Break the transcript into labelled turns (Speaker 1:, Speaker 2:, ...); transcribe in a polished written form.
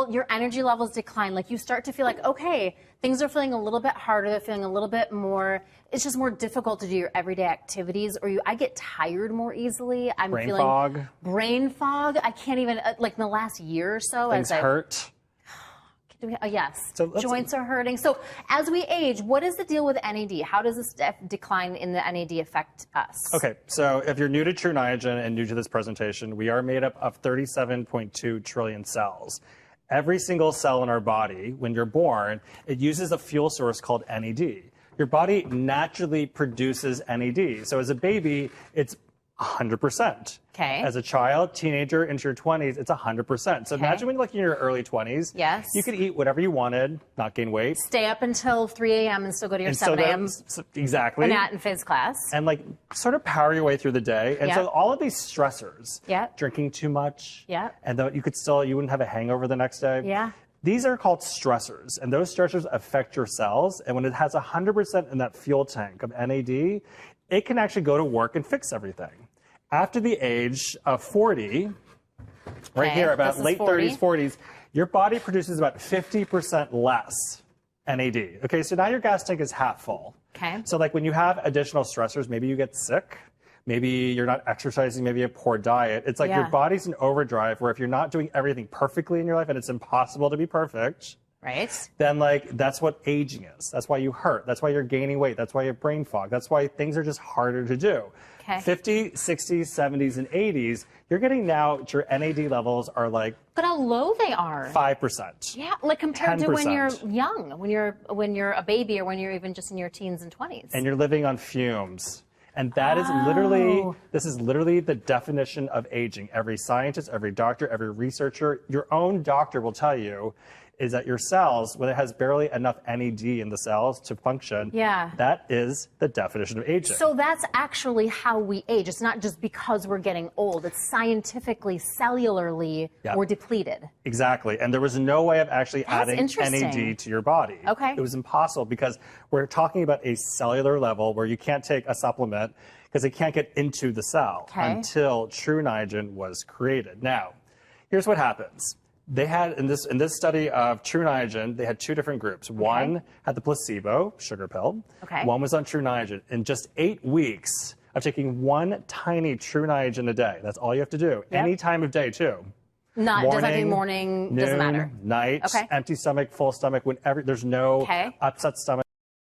Speaker 1: feel your energy levels decline. Like you start to feel like, okay, things are feeling a little bit harder. They're feeling a little bit more, it's just more difficult to do your everyday activities, or I get tired more easily. I'm
Speaker 2: brain
Speaker 1: feeling
Speaker 2: fog.
Speaker 1: Brain fog. I can't even, like in the last year or so.
Speaker 2: Things hurt.
Speaker 1: Yes,
Speaker 2: so
Speaker 1: joints are hurting. So as we age, what is the deal with NAD? How does this decline in the NAD affect us?
Speaker 2: Okay, so if you're new to True Niagen and new to this presentation, we are made up of 37.2 trillion cells. Every single cell in our body, when you're born, it uses a fuel source called NAD. Your body naturally produces NAD. So as a baby, it's 100%.
Speaker 1: Okay.
Speaker 2: As a child, teenager, into your 20s, it's 100%. So imagine when you're like in your early 20s,
Speaker 1: yes,
Speaker 2: you could eat whatever you wanted, not gain weight.
Speaker 1: Stay up until 3 a.m. and still go to your 7 a.m.
Speaker 2: Exactly.
Speaker 1: Anat and phys class.
Speaker 2: And like sort of power your way through the day. And so all of these stressors, drinking too much, and though you wouldn't have a hangover the next day. These are called stressors, and those stressors affect your cells. And when it has 100% in that fuel tank of NAD, it can actually go to work and fix everything. After the age of 40, right here, about late 30s, 40s, your body produces about 50% less NAD. Okay, so now your gas tank is half full.
Speaker 1: Okay.
Speaker 2: So like when you have additional stressors, maybe you get sick, maybe you're not exercising, maybe you have poor diet. It's like your body's in overdrive where if you're not doing everything perfectly in your life, and it's impossible to be perfect, then like that's what aging is. That's why you hurt. That's why you're gaining weight. That's why you have brain fog. That's why things are just harder to do. 50s, 60s, 70s, and 80s, you're getting now your NAD levels are like.
Speaker 1: But how low they are.
Speaker 2: 5%.
Speaker 1: Yeah, like compared
Speaker 2: 10%.
Speaker 1: to when you're young, when you're a baby, or when you're even just in your teens and 20s.
Speaker 2: And you're living on fumes. And that is literally, this is literally the definition of aging. Every scientist, every doctor, every researcher, your own doctor will tell you is that your cells, when it has barely enough NAD in the cells to function, that is the definition of aging.
Speaker 1: So that's actually how we age. It's not just because we're getting old. It's scientifically, cellularly, we're depleted.
Speaker 2: Exactly. And there was no way of actually adding NAD to your body.
Speaker 1: Okay.
Speaker 2: It was impossible because we're talking about a cellular level where you can't take a supplement because it can't get into the cell until True Niagen was created. Now, here's what happens. They had, in this study of True Niagen, they had two different groups. One had the placebo, sugar pill. One was on True Niagen. In just 8 weeks of taking one tiny True Niagen a day, that's all you have to do. Any time of day, too.
Speaker 1: Doesn't have to be morning,
Speaker 2: noon,
Speaker 1: doesn't matter.
Speaker 2: Night, empty stomach, full stomach, whenever, there's no upset stomach.